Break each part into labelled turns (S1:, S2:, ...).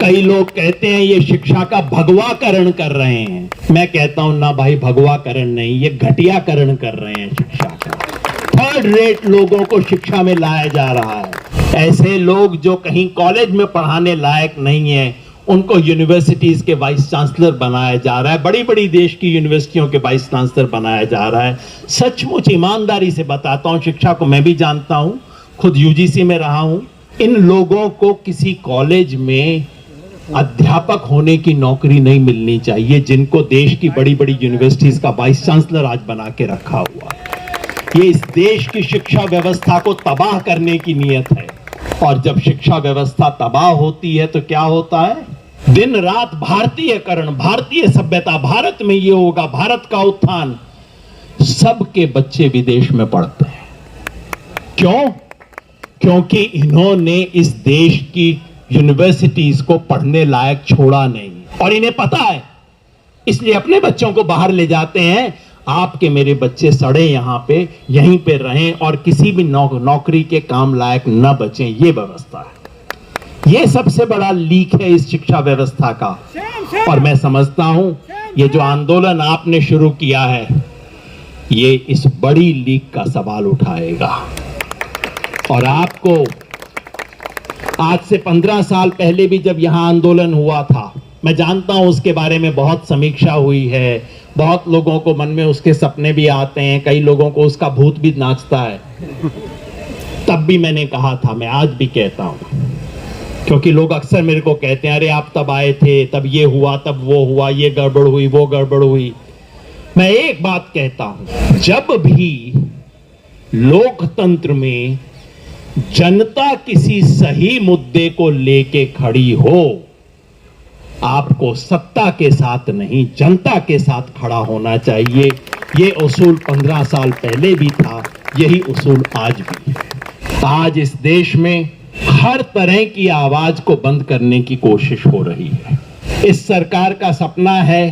S1: कई लोग कहते हैं ये शिक्षा का भगवाकरण कर रहे हैं। मैं कहता हूं ना भाई, भगवाकरण नहीं, ये घटियाकरण कर रहे हैं शिक्षा का। थर्ड रेट लोगों को शिक्षा में लाया जा रहा है। ऐसे लोग जो कहीं कॉलेज में पढ़ाने लायक नहीं है, उनको यूनिवर्सिटीज के वाइस चांसलर बनाया जा रहा है, बड़ी बड़ी देश की यूनिवर्सिटियों के वाइस चांसलर बनाया जा रहा है। सचमुच ईमानदारी से बताता हूं, शिक्षा को मैं भी जानता हूं, खुद यूजीसी में रहा हूं। इन लोगों को किसी कॉलेज में अध्यापक होने की नौकरी नहीं मिलनी चाहिए, जिनको देश की बड़ी बड़ी यूनिवर्सिटीज का वाइस चांसलर आज बना के रखा हुआ है। ये इस देश की शिक्षा व्यवस्था को तबाह करने की नीयत है। और जब शिक्षा व्यवस्था तबाह होती है तो क्या होता है? दिन रात भारतीयकरण, भारतीय सभ्यता, भारत में ये होगा, भारत का उत्थान। सबके बच्चे विदेश में पढ़ते हैं। क्यों? क्योंकि इन्होंने इस देश की यूनिवर्सिटीज को पढ़ने लायक छोड़ा नहीं, और इन्हें पता है, इसलिए अपने बच्चों को बाहर ले जाते हैं। आपके मेरे बच्चे सड़े यहां पे, यहीं पे रहें और किसी भी नौकरी के काम लायक न बचें, ये व्यवस्था है। ये सबसे बड़ा लीक है इस शिक्षा व्यवस्था का। और मैं समझता हूं ये जो आंदोलन आपने शुरू किया है, ये इस बड़ी लीक का सवाल उठाएगा। और आपको आज से 15 साल पहले भी जब यहां आंदोलन हुआ था, मैं जानता हूं उसके बारे में बहुत समीक्षा हुई है, बहुत लोगों को मन में उसके सपने भी आते हैं, कई लोगों को उसका भूत भी नाचता है। तब भी मैंने कहा था, मैं आज भी कहता हूं, क्योंकि लोग अक्सर मेरे को कहते हैं, अरे आप तब आए थे, तब ये हुआ, तब वो हुआ, ये गड़बड़ हुई, वो गड़बड़ हुई। मैं एक बात कहता हूं, जब भी लोकतंत्र में जनता किसी सही मुद्दे को लेके खड़ी हो, आपको सत्ता के साथ नहीं, जनता के साथ खड़ा होना चाहिए। ये उसूल 15 साल पहले भी था, यही उसूल आज भी है। आज इस देश में हर तरह की आवाज को बंद करने की कोशिश हो रही है। इस सरकार का सपना है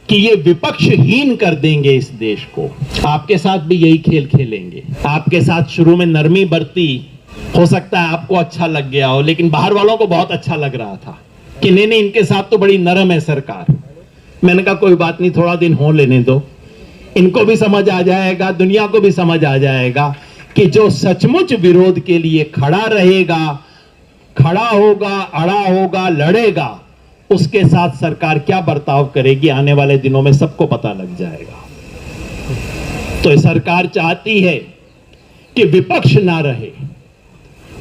S1: कि ये विपक्षहीन कर देंगे इस देश को। आपके साथ भी यही खेल खेलेंगे। आपके साथ शुरू में नरमी बरती, हो सकता है आपको अच्छा लग गया हो, लेकिन बाहर वालों को बहुत अच्छा लग रहा था कि नहीं नहीं, इनके साथ तो बड़ी नरम है सरकार। मैंने कहा कोई बात नहीं, थोड़ा दिन हो लेने दो, इनको भी समझ आ जाएगा, दुनिया को भी समझ आ जाएगा कि जो सचमुच विरोध के लिए खड़ा रहेगा, खड़ा होगा, अड़ा होगा, लड़ेगा, उसके साथ सरकार क्या बर्ताव करेगी, आने वाले दिनों में सबको पता लग जाएगा। तो सरकार चाहती है कि विपक्ष ना रहे।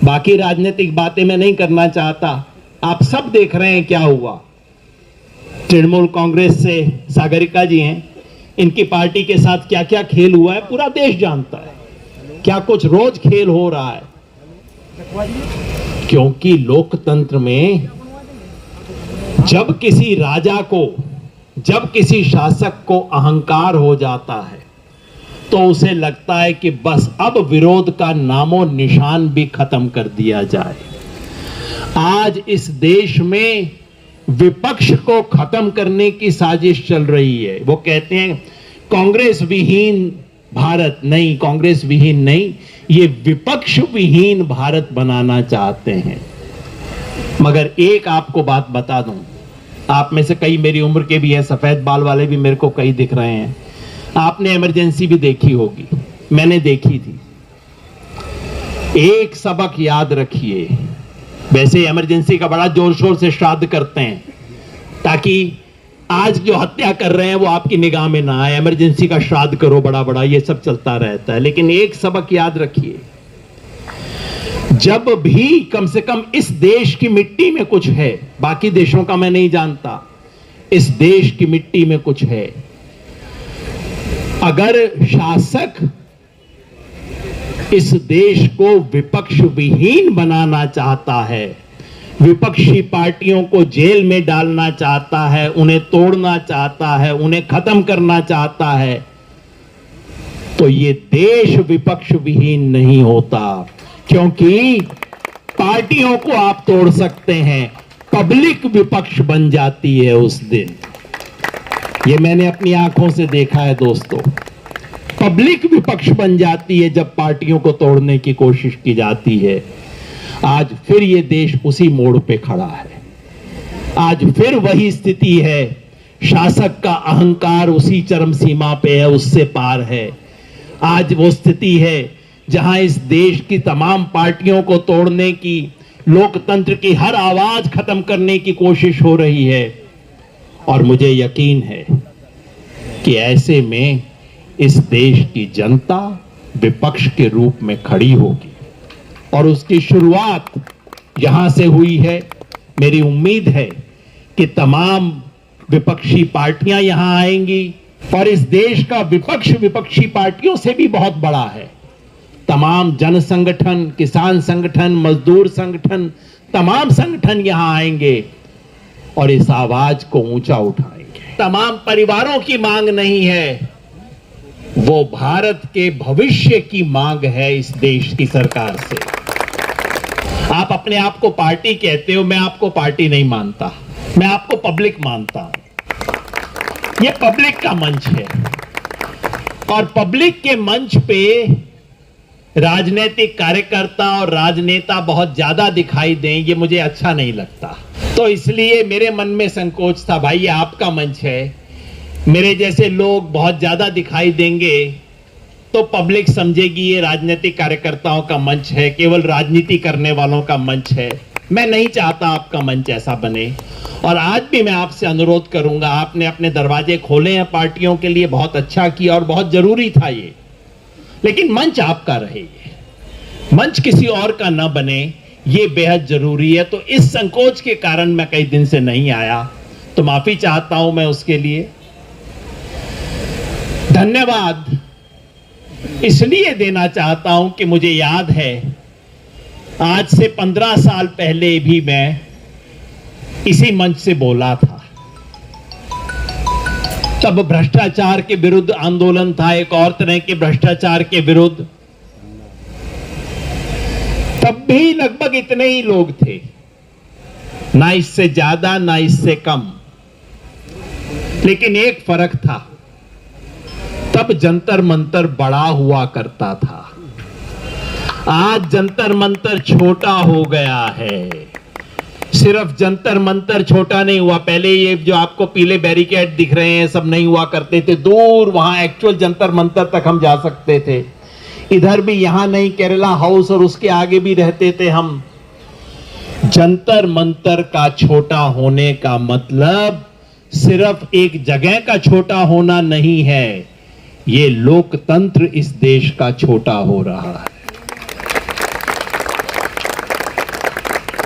S1: बाकी राजनीतिक बातें मैं नहीं करना चाहता। आप सब देख रहे हैं क्या हुआ। तृणमूल कांग्रेस से सागरिका जी हैं, इनकी पार्टी के साथ क्या क्या खेल हुआ है पूरा देश जानता है, क्या कुछ रोज खेल हो रहा है। क्योंकि लोकतंत्र में जब किसी राजा को, जब किसी शासक को अहंकार हो जाता है, तो उसे लगता है कि बस अब विरोध का नामो निशान भी खत्म कर दिया जाए। आज इस देश में विपक्ष को खत्म करने की साजिश चल रही है। वो कहते हैं कांग्रेस विहीन भारत, नहीं, कांग्रेस विहीन नहीं, ये विपक्ष विहीन भारत बनाना चाहते हैं। मगर एक आपको बात बता दूं, आप में से कई मेरी उम्र के भी हैं, सफेद बाल वाले भी मेरे को कई दिख रहे हैं। आपने इमरजेंसी भी देखी होगी, मैंने देखी थी। एक सबक याद रखिए, वैसे इमरजेंसी का बड़ा जोर शोर से श्राद्ध करते हैं ताकि आज जो हत्या कर रहे हैं वो आपकी निगाह में ना आए। इमरजेंसी का श्राद्ध करो बड़ा बड़ा, ये सब चलता रहता है। लेकिन एक सबक याद रखिए, जब भी कम से कम इस देश की मिट्टी में कुछ है, बाकी देशों का मैं नहीं जानता, इस देश की मिट्टी में कुछ है, अगर शासक इस देश को विपक्ष विहीन बनाना चाहता है, विपक्षी पार्टियों को जेल में डालना चाहता है, उन्हें तोड़ना चाहता है, उन्हें खत्म करना चाहता है, तो ये देश विपक्ष विहीन नहीं होता। क्योंकि पार्टियों को आप तोड़ सकते हैं, पब्लिक विपक्ष बन जाती है उस दिन। ये मैंने अपनी आंखों से देखा है दोस्तों। पब्लिक विपक्ष बन जाती है जब पार्टियों को तोड़ने की कोशिश की जाती है। आज फिर ये देश उसी मोड़ पे खड़ा है। आज फिर वही स्थिति है, शासक का अहंकार उसी चरम सीमा पे है, उससे पार है। आज वो स्थिति है जहां इस देश की तमाम पार्टियों को तोड़ने की, लोकतंत्र की हर आवाज खत्म करने की कोशिश हो रही है। और मुझे यकीन है कि ऐसे में इस देश की जनता विपक्ष के रूप में खड़ी होगी और उसकी शुरुआत यहां से हुई है। मेरी उम्मीद है कि तमाम विपक्षी पार्टियां यहां आएंगी और इस देश का विपक्ष विपक्षी पार्टियों से भी बहुत बड़ा है। तमाम जन संगठन, किसान संगठन, मजदूर संगठन, तमाम संगठन यहां आएंगे और इस आवाज को ऊंचा उठाएंगे। तमाम परिवारों की मांग नहीं है, वो भारत के भविष्य की मांग है इस देश की सरकार से। आप अपने आप को पार्टी कहते हो, मैं आपको पार्टी नहीं मानता, मैं आपको पब्लिक मानता हूं। ये पब्लिक का मंच है और पब्लिक के मंच पे राजनीतिक कार्यकर्ता और राजनेता बहुत ज्यादा दिखाई दें, ये मुझे अच्छा नहीं लगता। तो इसलिए मेरे मन में संकोच था, भाई ये आपका मंच है, मेरे जैसे लोग बहुत ज्यादा दिखाई देंगे तो पब्लिक समझेगी ये राजनीतिक कार्यकर्ताओं का मंच है, केवल राजनीति करने वालों का मंच है। मैं नहीं चाहता आपका मंच ऐसा बने और आज भी मैं आपसे अनुरोध करूंगा, आपने अपने दरवाजे खोले हैं पार्टियों के लिए, बहुत अच्छा किया और बहुत जरूरी था ये, लेकिन मंच आपका रहे, मंच किसी और का ना बने, ये बेहद जरूरी है। तो इस संकोच के कारण मैं कई दिन से नहीं आया, तो माफी चाहता हूं मैं उसके लिए। धन्यवाद इसलिए देना चाहता हूं कि मुझे याद है आज से 15 साल पहले भी मैं इसी मंच से बोला था। तब भ्रष्टाचार के विरुद्ध आंदोलन था, एक और तरह के भ्रष्टाचार के विरुद्ध। तब भी लगभग इतने ही लोग थे, ना इससे ज्यादा ना इससे कम, लेकिन एक फर्क था, तब जंतर मंतर बड़ा हुआ करता था, आज जंतर मंतर छोटा हो गया है। सिर्फ जंतर मंतर छोटा नहीं हुआ, पहले ये जो आपको पीले बैरिकेड दिख रहे हैं सब नहीं हुआ करते थे, दूर वहां एक्चुअल जंतर मंतर तक हम जा सकते थे। इधर भी, यहां नहीं, केरला हाउस और उसके आगे भी रहते थे हम। जंतर मंतर का छोटा होने का मतलब सिर्फ एक जगह का छोटा होना नहीं है, ये लोकतंत्र इस देश का छोटा हो रहा है।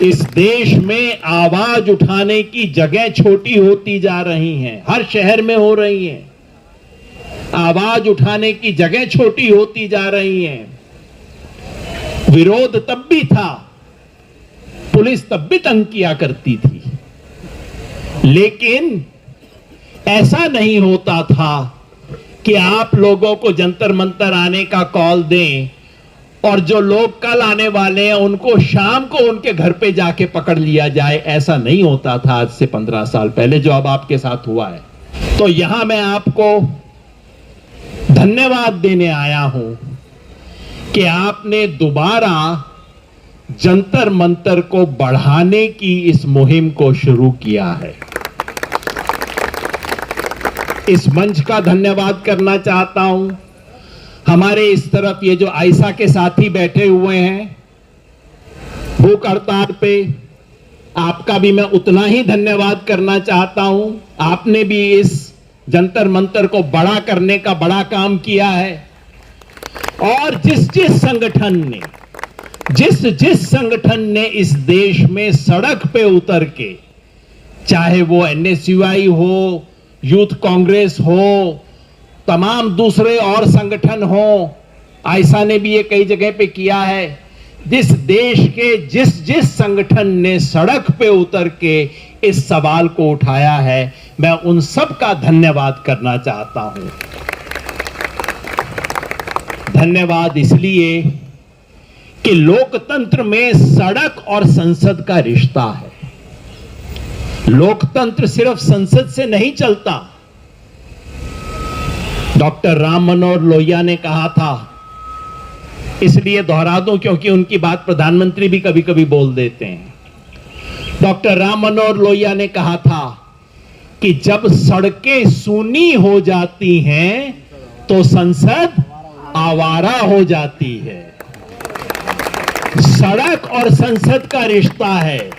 S1: इस देश में आवाज उठाने की जगह छोटी होती जा रही हैं, हर शहर में हो रही हैं। आवाज उठाने की जगह छोटी होती जा रही हैं। विरोध तब भी था, पुलिस तब भी तंग किया करती थी, लेकिन ऐसा नहीं होता था कि आप लोगों को जंतर मंतर आने का कॉल दें और जो लोग कल आने वाले हैं उनको शाम को उनके घर पे जाके पकड़ लिया जाए। ऐसा नहीं होता था आज से 15 साल पहले, जो अब आपके साथ हुआ है। तो यहां मैं आपको धन्यवाद देने आया हूं कि आपने दोबारा जंतर मंतर को बढ़ाने की इस मुहिम को शुरू किया है। इस मंच का धन्यवाद करना चाहता हूं। हमारे इस तरफ ये जो आयशा के साथी बैठे हुए हैं भूख हड़ताल पे, आपका भी मैं उतना ही धन्यवाद करना चाहता हूं। आपने भी इस जंतर मंतर को बड़ा करने का बड़ा काम किया है और जिस जिस संगठन ने इस देश में सड़क पे उतर के, चाहे वो एनएसयूआई हो, यूथ कांग्रेस हो, तमाम दूसरे और संगठन हो, आयशा ने भी ये कई जगह पे किया है, जिस देश के जिस संगठन ने सड़क पे उतर के इस सवाल को उठाया है, मैं उन सब का धन्यवाद करना चाहता हूं। धन्यवाद इसलिए कि लोकतंत्र में सड़क और संसद का रिश्ता है। लोकतंत्र सिर्फ संसद से नहीं चलता। डॉक्टर राम मनोहर लोहिया ने कहा था, इसलिए दोहरा दूं क्योंकि उनकी बात प्रधानमंत्री भी कभी कभी बोल देते हैं। डॉक्टर राम मनोहर लोहिया ने कहा था कि जब सड़कें सूनी हो जाती हैं तो संसद आवारा हो जाती है। सड़क और संसद का रिश्ता है।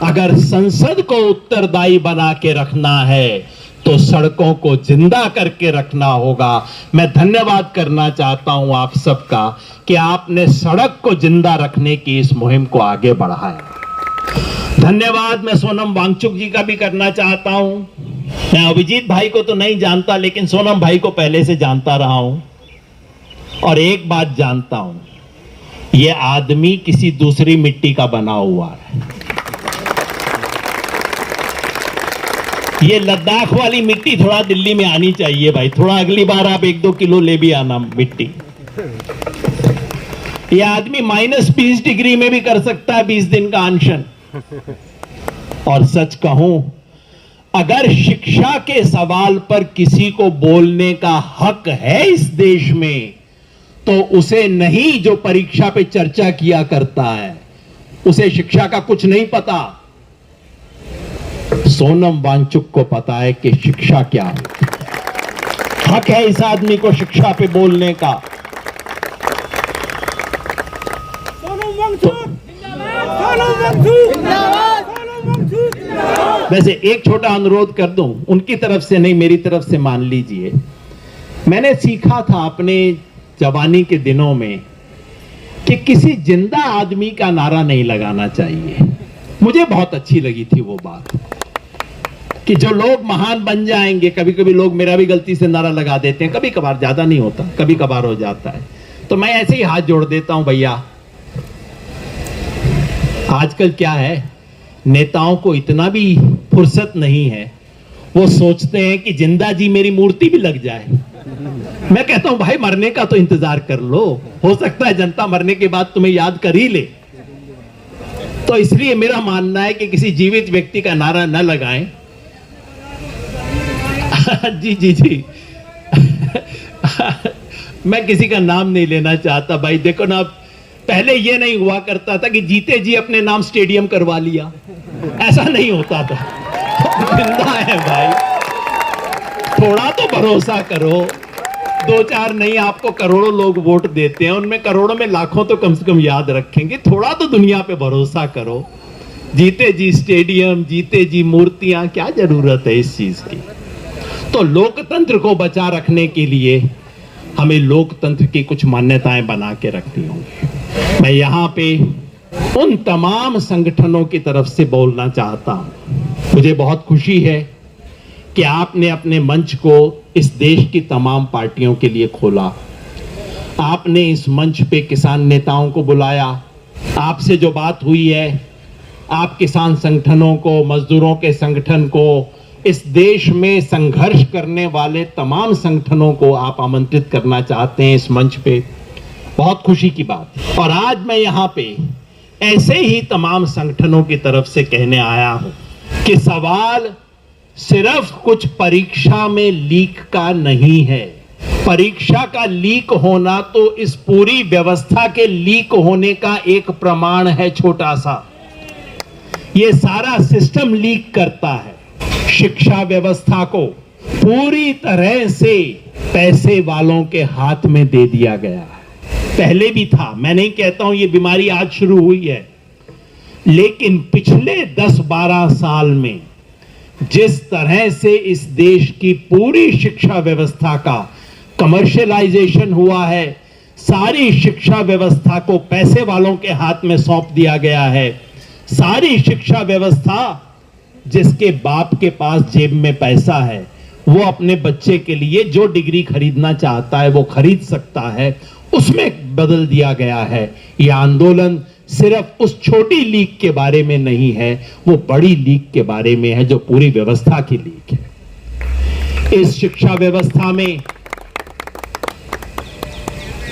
S1: अगर संसद को उत्तरदायी बना के रखना है तो सड़कों को जिंदा करके रखना होगा। मैं धन्यवाद करना चाहता हूं आप सबका कि आपने सड़क को जिंदा रखने की इस मुहिम को आगे बढ़ाया। धन्यवाद मैं सोनम वांगचुक जी का भी करना चाहता हूं। मैं अभिजीत भाई को तो नहीं जानता, लेकिन सोनम भाई को पहले से जानता रहा हूं और एक बात जानता हूं, यह आदमी किसी दूसरी मिट्टी का बना हुआ है। ये लद्दाख वाली मिट्टी थोड़ा दिल्ली में आनी चाहिए भाई, थोड़ा अगली बार आप 1-2 किलो ले भी आना मिट्टी। यह आदमी -20 डिग्री में भी कर सकता है 20 दिन का अनशन। और सच कहूं, अगर शिक्षा के सवाल पर किसी को बोलने का हक है इस देश में, तो उसे नहीं जो परीक्षा पे चर्चा किया करता है, उसे शिक्षा का कुछ नहीं पता। सोनम वांगचुक को पता है कि शिक्षा क्या है। हक है इस आदमी को शिक्षा पे बोलने का। वैसे एक छोटा अनुरोध कर दूं, उनकी तरफ से नहीं मेरी तरफ से मान लीजिए। मैंने सीखा था अपने जवानी के दिनों में कि किसी जिंदा आदमी का नारा नहीं लगाना चाहिए। मुझे बहुत अच्छी लगी थी वो बात कि जो लोग महान बन जाएंगे, कभी कभी लोग मेरा भी गलती से नारा लगा देते हैं, कभी कभार, ज्यादा नहीं होता, कभी कभार हो जाता है, तो मैं ऐसे ही हाथ जोड़ देता हूं, भैया आजकल क्या है, नेताओं को इतना भी फुर्सत नहीं है, वो सोचते हैं कि जिंदा जी मेरी मूर्ति भी लग जाए। मैं कहता हूं भाई मरने का तो इंतजार कर लो, हो सकता है जनता मरने के बाद तुम्हें याद कर ही ले। तो इसलिए मेरा मानना है कि किसी जीवित व्यक्ति का नारा न लगाएं। जी जी जी मैं किसी का नाम नहीं लेना चाहता भाई। देखो ना, पहले ये नहीं हुआ करता था कि जीते जी अपने नाम स्टेडियम करवा लिया, ऐसा नहीं होता था। जिंदा है भाई, थोड़ा तो भरोसा करो। 2-4 नहीं, आपको करोड़ों लोग वोट देते हैं, उनमें करोड़ों में लाखों तो कम से कम याद रखेंगे। थोड़ा तो दुनिया पे भरोसा करो। जीते जी स्टेडियम, जीते जी मूर्तियां, क्या जरूरत है इस चीज की। तो लोकतंत्र को बचा रखने के लिए हमें लोकतंत्र की कुछ मान्यताएं बना के रखनी होंगी। मैं यहां पे उन तमाम संगठनों की तरफ से बोलना चाहता हूं। मुझे बहुत खुशी है कि आपने अपने मंच को इस देश की तमाम पार्टियों के लिए खोला। आपने इस मंच पे किसान नेताओं को बुलाया। आपसे जो बात हुई है, आप किसान संगठनों को, मजदूरों के संगठन को, इस देश में संघर्ष करने वाले तमाम संगठनों को आप आमंत्रित करना चाहते हैं इस मंच पे। बहुत खुशी की बात है। और आज मैं यहाँ पे ऐसे ही तमाम संगठनों की तरफ से कहने आया हूं कि सवाल सिर्फ कुछ परीक्षा में लीक का नहीं है। परीक्षा का लीक होना तो इस पूरी व्यवस्था के लीक होने का एक प्रमाण है, छोटा सा। ये सारा सिस्टम लीक करता है। शिक्षा व्यवस्था को पूरी तरह से पैसे वालों के हाथ में दे दिया गया है। पहले भी था, मैं नहीं कहता हूं ये बीमारी आज शुरू हुई है, लेकिन पिछले 10-12 साल में जिस तरह से इस देश की पूरी शिक्षा व्यवस्था का कमर्शियलाइजेशन हुआ है, सारी शिक्षा व्यवस्था को पैसे वालों के हाथ में सौंप दिया गया है। सारी शिक्षा व्यवस्था, जिसके बाप के पास जेब में पैसा है, वो अपने बच्चे के लिए जो डिग्री खरीदना चाहता है वो खरीद सकता है, उसमें बदल दिया गया है। यह आंदोलन सिर्फ उस छोटी लीक के बारे में नहीं है, वो बड़ी लीक के बारे में है जो पूरी व्यवस्था की लीक है। इस शिक्षा व्यवस्था में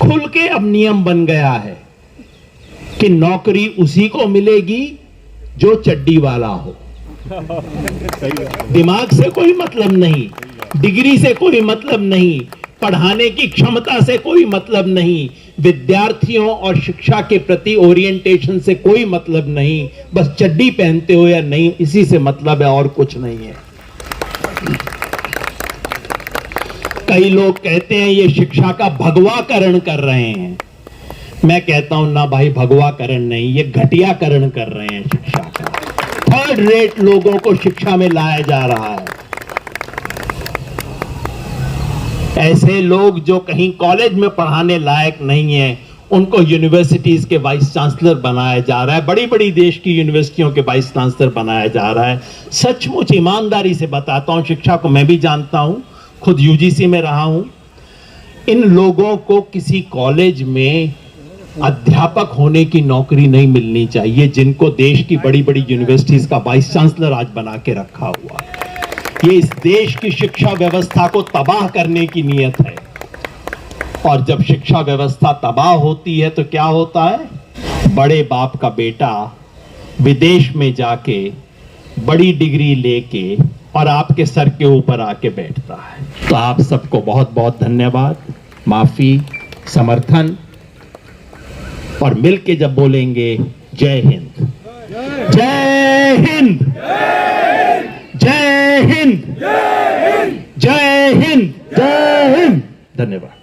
S1: खुल के अब नियम बन गया है कि नौकरी उसी को मिलेगी जो चड्डी वाला हो। दिमाग से कोई मतलब नहीं, डिग्री से कोई मतलब नहीं, पढ़ाने की क्षमता से कोई मतलब नहीं। विद्यार्थियों और शिक्षा के प्रति ओरिएंटेशन से कोई मतलब नहीं, बस चड्डी पहनते हो या नहीं, इसी से मतलब है, और कुछ नहीं है। कई लोग कहते हैं ये शिक्षा का भगवाकरण कर रहे हैं। मैं कहता हूं ना भाई, भगवाकरण नहीं, ये घटियाकरण कर रहे हैं शिक्षा का। थर्ड रेट लोगों को शिक्षा में लाया जा रहा है। ऐसे लोग जो कहीं कॉलेज में पढ़ाने लायक नहीं है, उनको यूनिवर्सिटीज के वाइस चांसलर बनाया जा रहा है, बड़ी बड़ी देश की यूनिवर्सिटियों के वाइस चांसलर बनाया जा रहा है। सचमुच ईमानदारी से बताता हूं, शिक्षा को मैं भी जानता हूं, खुद यूजीसी में रहा हूं। इन लोगों को किसी कॉलेज में अध्यापक होने की नौकरी नहीं मिलनी चाहिए, जिनको देश की बड़ी बड़ी यूनिवर्सिटीज का वाइस चांसलर आज बना के रखा हुआ है। ये इस देश की शिक्षा व्यवस्था को तबाह करने की नीयत है। और जब शिक्षा व्यवस्था तबाह होती है तो क्या होता है? बड़े बाप का बेटा विदेश में जाके बड़ी डिग्री लेके और आपके सर के ऊपर आके बैठता है। तो आप सबको बहुत बहुत धन्यवाद, माफी, समर्थन, और मिलके जब बोलेंगे जय हिंद, जय हिंद, जय हिंद, जय हिंद, जय हिंद, धन्यवाद।